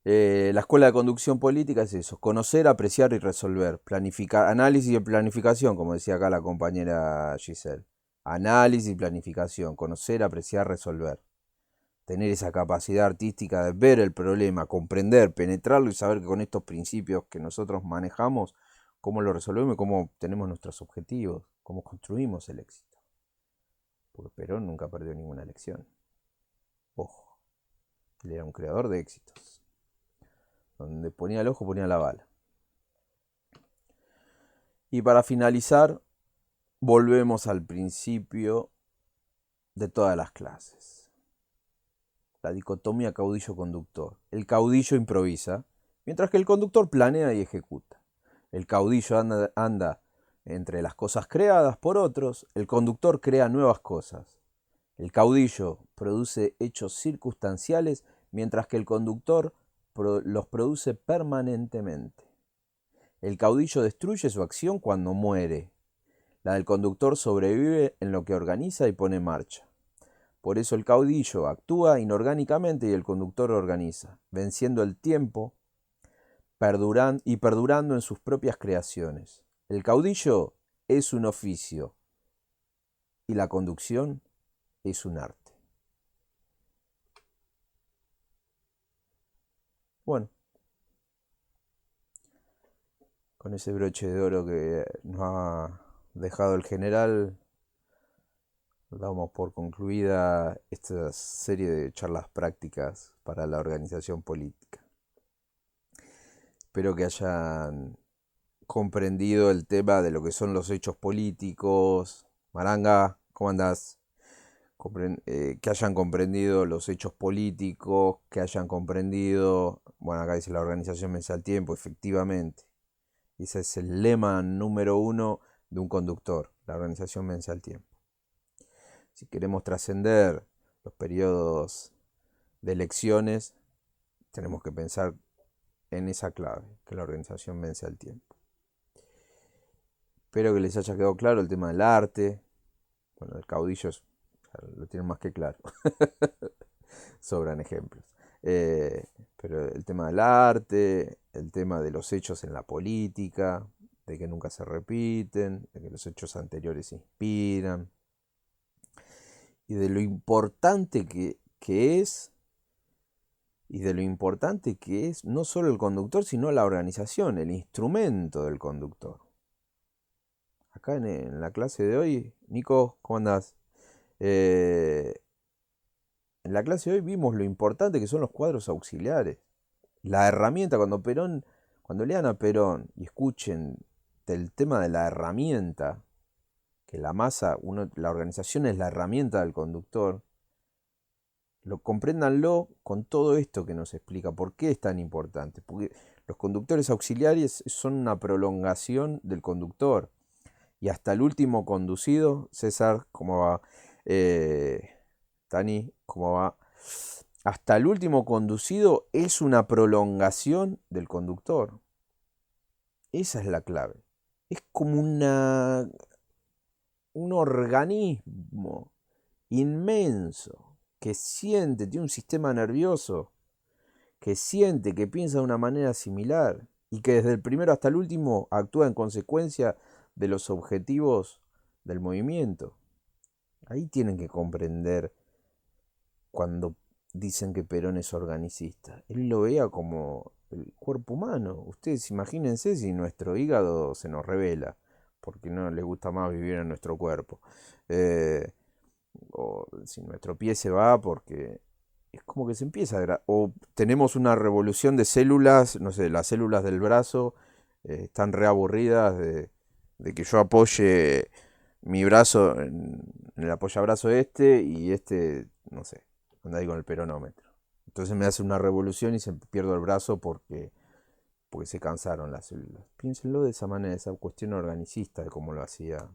la escuela de conducción política es eso: conocer, apreciar y resolver. Planificar, análisis y planificación, como decía acá la compañera Giselle. Análisis y planificación, conocer, apreciar, resolver. tener esa capacidad artística de ver el problema, comprender, penetrarlo y saber que con estos principios que nosotros manejamos, cómo lo resolvemos y cómo tenemos nuestros objetivos, cómo construimos el éxito. Porque Perón nunca perdió ninguna elección. Ojo, él era un creador de éxitos. Donde ponía el ojo, ponía la bala. Y para finalizar, volvemos al principio de todas las clases. La dicotomía caudillo-conductor. El caudillo improvisa, mientras que el conductor planea y ejecuta. El caudillo anda entre las cosas creadas por otros, el conductor crea nuevas cosas. El caudillo produce hechos circunstanciales, mientras que el conductor los produce permanentemente. El caudillo destruye su acción cuando muere. La del conductor sobrevive en lo que organiza y pone en marcha. Por eso el caudillo actúa inorgánicamente y el conductor organiza, venciendo el tiempo y perdurando en sus propias creaciones. El caudillo es un oficio y la conducción es un arte. Bueno, con ese broche de oro que nos ha dejado el general, damos por concluida esta serie de charlas prácticas para la organización política. Espero que hayan comprendido el tema de lo que son los hechos políticos. Maranga, ¿cómo andás? Que hayan comprendido los hechos políticos, que hayan comprendido, bueno, acá dice la organización vence al tiempo, efectivamente. Ese es el lema número 1 de un conductor, la organización vence al tiempo. Si queremos trascender los periodos de elecciones, tenemos que pensar en esa clave, que la organización vence al tiempo. Espero que les haya quedado claro el tema del arte. Bueno, el caudillo lo tienen más que claro. Sobran ejemplos. Pero el tema del arte, el tema de los hechos en la política, de que nunca se repiten, de que los hechos anteriores inspiran, y de lo importante que es, y de lo importante que es no solo el conductor, sino la organización, el instrumento del conductor. Acá en la clase de hoy, Nico, ¿cómo andás? En la clase de hoy vimos lo importante que son los cuadros auxiliares. La herramienta, cuando lean a Perón y escuchen del tema de la herramienta, que la masa, la organización es la herramienta del conductor, compréndanlo con todo esto que nos explica por qué es tan importante. Porque los conductores auxiliares son una prolongación del conductor. Y hasta el último conducido, César, ¿cómo va? Tani, ¿cómo va? Hasta el último conducido es una prolongación del conductor. Esa es la clave. Es como un organismo inmenso que siente, tiene un sistema nervioso que siente, que piensa de una manera similar y que desde el primero hasta el último actúa en consecuencia de los objetivos del movimiento. Ahí tienen que comprender cuando dicen que Perón es organicista. Él lo veía como el cuerpo humano. Ustedes imagínense si nuestro hígado se nos revela, porque no les gusta más vivir en nuestro cuerpo. O si nuestro pie se va porque es como que se empieza o tenemos una revolución de células, no sé, las células del brazo están reaburridas de que yo apoye mi brazo en el apoyabrazo y no sé, anda ahí con el peronómetro. Entonces me hace una revolución y se pierdo el brazo porque se cansaron las células. Piénsenlo de esa manera, esa cuestión organicista de cómo lo hacía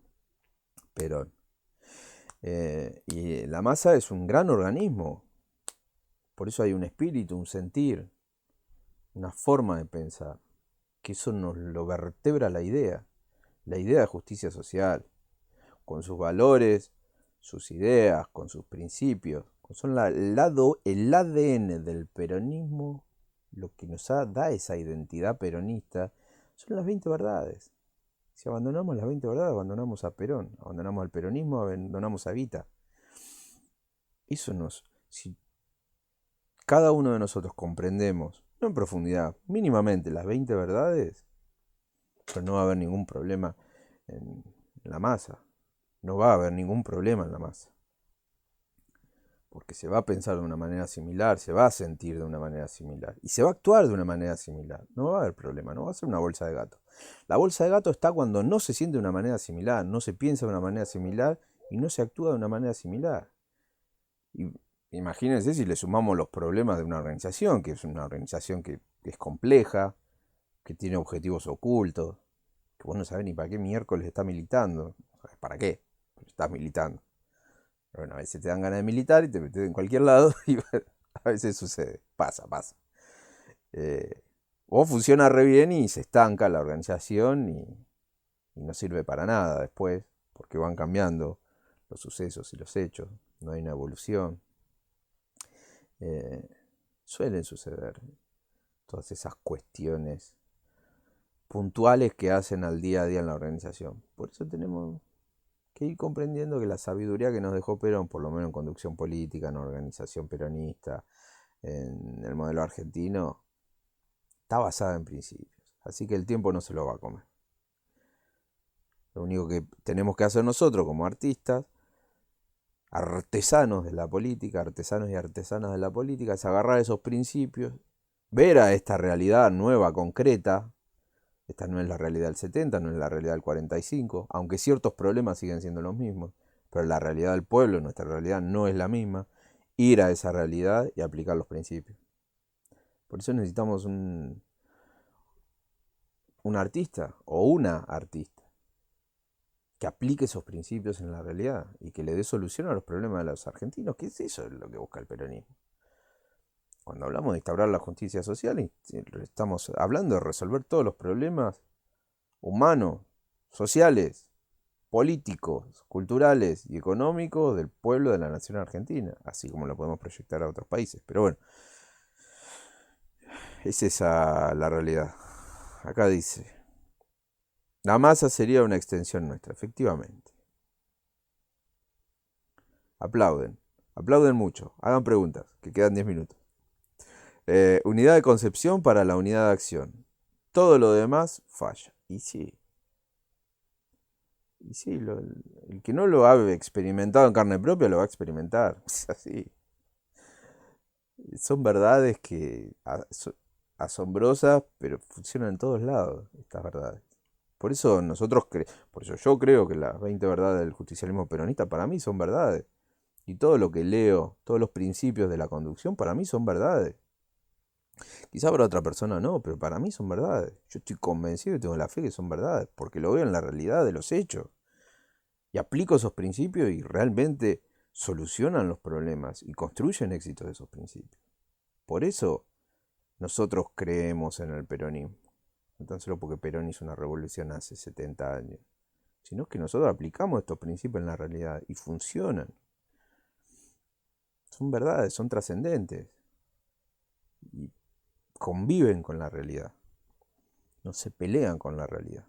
Perón. Y la masa es un gran organismo. Por eso hay un espíritu, un sentir, una forma de pensar. Que eso nos lo vertebra la idea de justicia social, con sus valores, sus ideas, con sus principios. Son el ADN del peronismo, lo que nos da esa identidad peronista, son las 20 verdades. Si abandonamos las 20 verdades, abandonamos a Perón, abandonamos al peronismo, abandonamos a Evita. Si cada uno de nosotros comprendemos, no en profundidad, mínimamente las 20 verdades, pero no va a haber ningún problema en la masa. No va a haber ningún problema en la masa. Porque se va a pensar de una manera similar, se va a sentir de una manera similar y se va a actuar de una manera similar. No va a haber problema, no va a ser una bolsa de gato. La bolsa de gato está cuando no se siente de una manera similar, no se piensa de una manera similar y no se actúa de una manera similar. Y imagínense si le sumamos los problemas de una organización, que es una organización que es compleja, que tiene objetivos ocultos, que vos no sabés ni para qué miércoles está militando. ¿Para qué? Estás militando. Pero bueno, a veces te dan ganas de militar y te metes en cualquier lado y a veces sucede, pasa. O funciona re bien y se estanca la organización y no sirve para nada después, porque van cambiando los sucesos y los hechos, no hay una evolución. Suelen suceder todas esas cuestiones puntuales que hacen al día a día en la organización. Por eso tenemos que ir comprendiendo que la sabiduría que nos dejó Perón, por lo menos en conducción política, en organización peronista, en el modelo argentino, está basada en principios. Así que el tiempo no se lo va a comer. Lo único que tenemos que hacer nosotros como artistas, artesanos de la política, artesanos y artesanas de la política, es agarrar esos principios, ver a esta realidad nueva, concreta. Esta no es la realidad del 70, no es la realidad del 45, aunque ciertos problemas siguen siendo los mismos, pero la realidad del pueblo, nuestra realidad, no es la misma. Ir a esa realidad y aplicar los principios. Por eso necesitamos un artista o una artista que aplique esos principios en la realidad y que le dé solución a los problemas de los argentinos, que es eso lo que busca el peronismo. Cuando hablamos de instaurar la justicia social, estamos hablando de resolver todos los problemas humanos, sociales, políticos, culturales y económicos del pueblo de la nación argentina, así como lo podemos proyectar a otros países. Pero bueno, es esa la realidad. Acá dice, la masa sería una extensión nuestra, efectivamente. Aplauden mucho, hagan preguntas, que quedan 10 minutos. Unidad de concepción para la unidad de acción. Todo lo demás falla. Y sí, el que no lo ha experimentado en carne propia lo va a experimentar. Es así. Son verdades que asombrosas, pero funcionan en todos lados, estas verdades. Por eso por eso yo creo que las 20 verdades del justicialismo peronista para mí son verdades. Y todo lo que leo, todos los principios de la conducción para mí son verdades. Quizá para otra persona no, pero para mí son verdades. Yo estoy convencido y tengo la fe que son verdades, porque lo veo en la realidad de los hechos. Y aplico esos principios y realmente solucionan los problemas y construyen éxito de esos principios. Por eso nosotros creemos en el peronismo. No tan solo porque Perón hizo una revolución hace 70 años, sino que nosotros aplicamos estos principios en la realidad y funcionan. Son verdades, son trascendentes y conviven con la realidad. No se pelean con la realidad.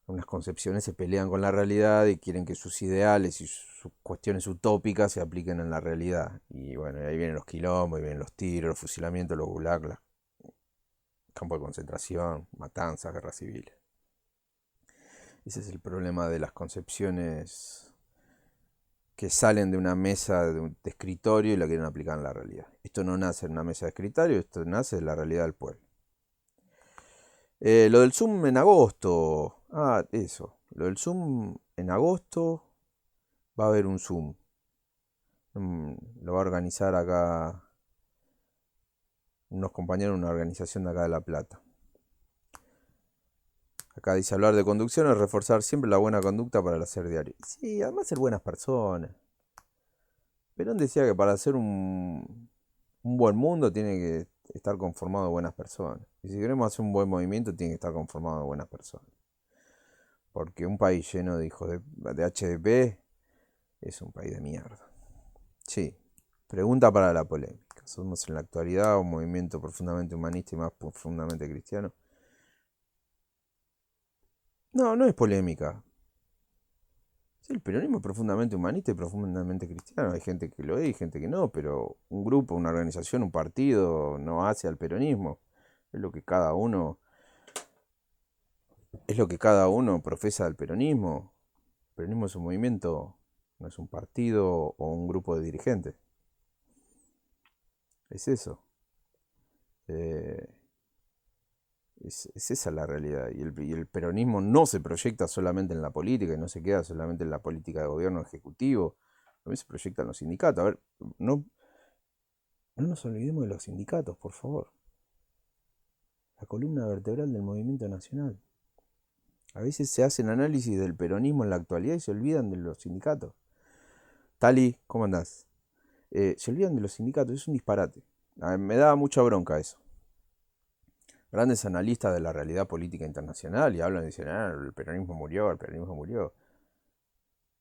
Unas concepciones se pelean con la realidad y quieren que sus ideales y sus cuestiones utópicas se apliquen en la realidad. Y bueno, ahí vienen los quilombos, ahí vienen los tiros, los fusilamientos, los gulags, campos de concentración, matanzas, guerras civiles. Ese es el problema de las concepciones que salen de una mesa de escritorio y la quieren aplicar en la realidad. Esto no nace en una mesa de escritorio, esto nace de la realidad del pueblo. Lo del Zoom en agosto. Eso. Lo del Zoom en agosto. Va a haber un Zoom. Lo va a organizar acá unos compañeros de una organización de acá de La Plata. Acá dice, hablar de conducción es reforzar siempre la buena conducta para el hacer diario. Sí, además ser buenas personas. Perón decía que para ser un buen mundo tiene que estar conformado de buenas personas. Y si queremos hacer un buen movimiento tiene que estar conformado de buenas personas. Porque un país lleno de hijos de HDP es un país de mierda. Sí, pregunta para la polémica. ¿Somos en la actualidad un movimiento profundamente humanista y más profundamente cristiano? No, no es polémica. Sí, el peronismo es profundamente humanista y profundamente cristiano. Hay gente que lo es y gente que no, pero un grupo, una organización, un partido no hace al peronismo. Es lo que cada uno, es lo que cada uno profesa del peronismo. El peronismo es un movimiento, no es un partido o un grupo de dirigentes. Es eso. Eh, es esa la realidad. Y el peronismo no se proyecta solamente en la política y no se queda solamente en la política de gobierno ejecutivo. También se proyecta en los sindicatos. A ver, no nos olvidemos de los sindicatos, por favor. La columna vertebral del movimiento nacional. A veces se hacen análisis del peronismo en la actualidad y se olvidan de los sindicatos. Tali, ¿cómo andás? Se olvidan de los sindicatos, es un disparate. Me da mucha bronca eso. Grandes analistas de la realidad política internacional y hablan y dicen, el peronismo murió, el peronismo murió.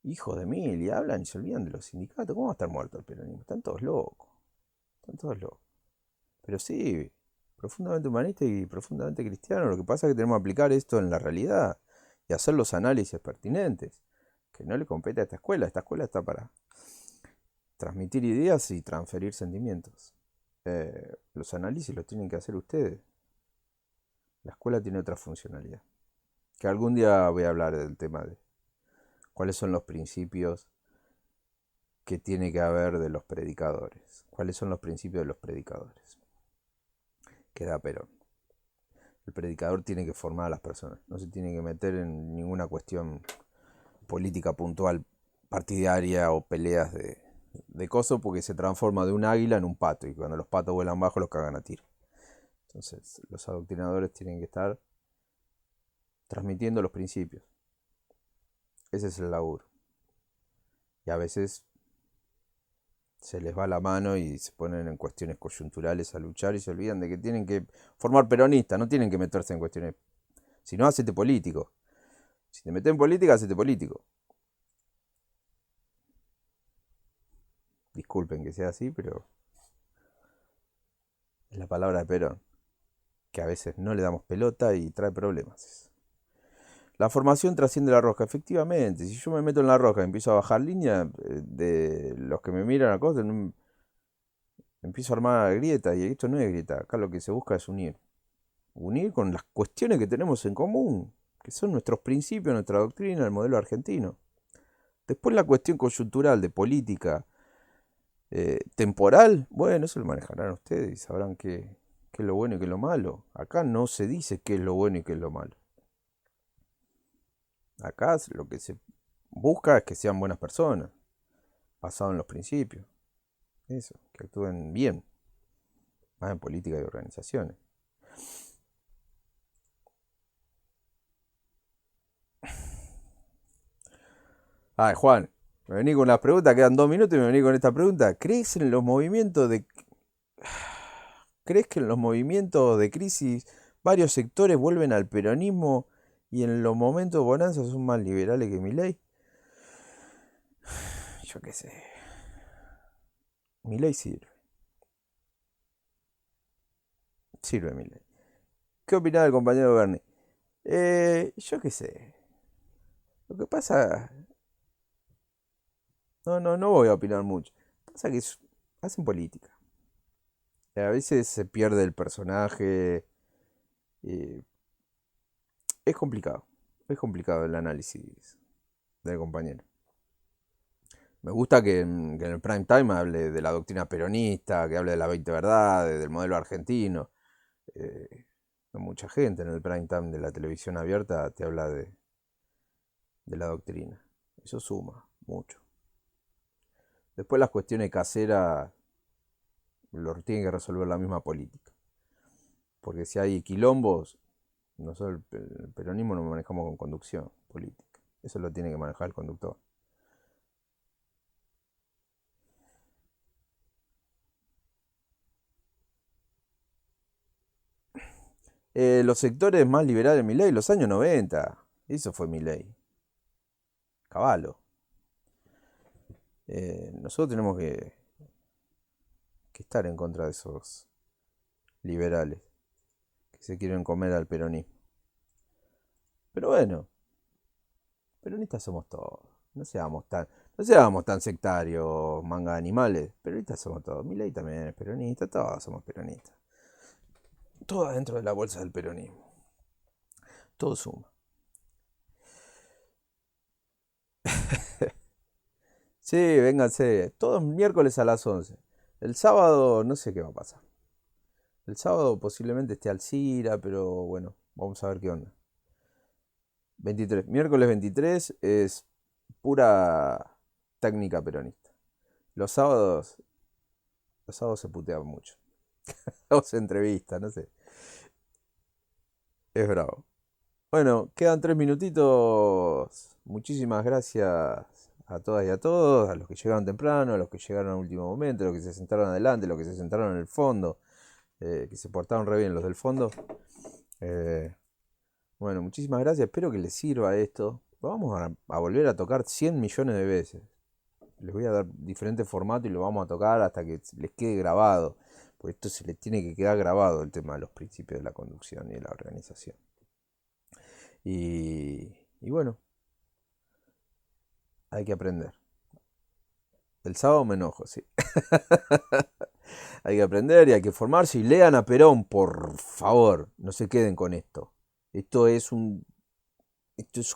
Hijos de mil, y hablan y se olvidan de los sindicatos. ¿Cómo va a estar muerto el peronismo? Están todos locos. Están todos locos. Pero sí, profundamente humanista y profundamente cristiano. Lo que pasa es que tenemos que aplicar esto en la realidad y hacer los análisis pertinentes, que no le compete a esta escuela. Esta escuela está para transmitir ideas y transferir sentimientos. Los análisis los tienen que hacer ustedes. La escuela tiene otra funcionalidad. Que algún día voy a hablar del tema de cuáles son los principios que tiene que haber de los predicadores. ¿Cuáles son los principios de los predicadores? Que da Perón. El predicador tiene que formar a las personas. No se tiene que meter en ninguna cuestión política puntual, partidaria o peleas de coso, porque se transforma de un águila en un pato. Y cuando los patos vuelan bajo, los cagan a tiro. Entonces, los adoctrinadores tienen que estar transmitiendo los principios. Ese es el laburo. Y a veces se les va la mano y se ponen en cuestiones coyunturales a luchar y se olvidan de que tienen que formar peronistas, no tienen que meterse en cuestiones. Si no, hacete político. Si te metes en política, hacete político. Disculpen que sea así, pero es la palabra de Perón, que a veces no le damos pelota y trae problemas. La formación trasciende la rosca, efectivamente. Si yo me meto en la rosca y empiezo a bajar línea de los que me miran a cosas, empiezo a armar grietas y esto no es grieta. Acá lo que se busca es unir. Unir con las cuestiones que tenemos en común, que son nuestros principios, nuestra doctrina, el modelo argentino. Después la cuestión coyuntural de política temporal, bueno, eso lo manejarán ustedes y sabrán qué es lo bueno y qué es lo malo. Acá no se dice qué es lo bueno y qué es lo malo. Acá lo que se busca es que sean buenas personas, basados en los principios. Eso, que actúen bien, más en política y organizaciones. Ay, Juan, me vení con las preguntas, quedan 2 minutos y me vení con esta pregunta. ¿Crees en los movimientos de... ¿Crees que en los movimientos de crisis varios sectores vuelven al peronismo y en los momentos de bonanza son más liberales que Milei? Yo qué sé. Milei sirve. Sirve Milei. ¿Qué opinaba el compañero Bernie? Yo qué sé. Lo que pasa... No voy a opinar mucho. Pasa que hacen política. A veces se pierde el personaje. eh, es complicado. Es complicado el análisis del compañero. Me gusta que en el prime time hable de la doctrina peronista, que hable de las 20 verdades, del modelo argentino. No mucha gente en el prime time de la televisión abierta te habla de la doctrina. Eso suma mucho. Después las cuestiones caseras lo tiene que resolver la misma política. Porque si hay quilombos, nosotros el peronismo no manejamos con conducción política. Eso lo tiene que manejar el conductor. Los sectores más liberales de Milei, los años 90. Eso fue Milei. Caballo. Nosotros tenemos que estar en contra de esos liberales que se quieren comer al peronismo. Pero bueno, peronistas somos todos. No seamos tan sectarios, manga de animales. Peronistas somos todos. Milei también es peronista, todos somos peronistas. Todo adentro de la bolsa del peronismo. Todo suma. Sí, vénganse. Todos miércoles a las 11. El sábado no sé qué va a pasar. El sábado posiblemente esté Alcira, pero bueno, vamos a ver qué onda. 23. Miércoles 23 es pura técnica peronista. Los sábados, los sábados se putean mucho. O se entrevista, no sé. Es bravo. Bueno, quedan 3 minutitos. Muchísimas gracias a todas y a todos, a los que llegaron temprano, a los que llegaron al último momento, a los que se sentaron adelante, a los que se sentaron en el fondo, que se portaron re bien los del fondo. Eh, bueno, muchísimas gracias. Espero que les sirva esto. Lo vamos a volver a tocar 100 millones de veces. Les voy a dar diferentes formatos y lo vamos a tocar hasta que les quede grabado. Por esto se les tiene que quedar grabado el tema de los principios de la conducción y de la organización. Y bueno, hay que aprender. El sábado me enojo, sí. Hay que aprender y hay que formarse. Y lean a Perón, por favor. No se queden con esto. Esto es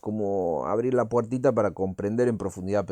como abrir la puertita para comprender en profundidad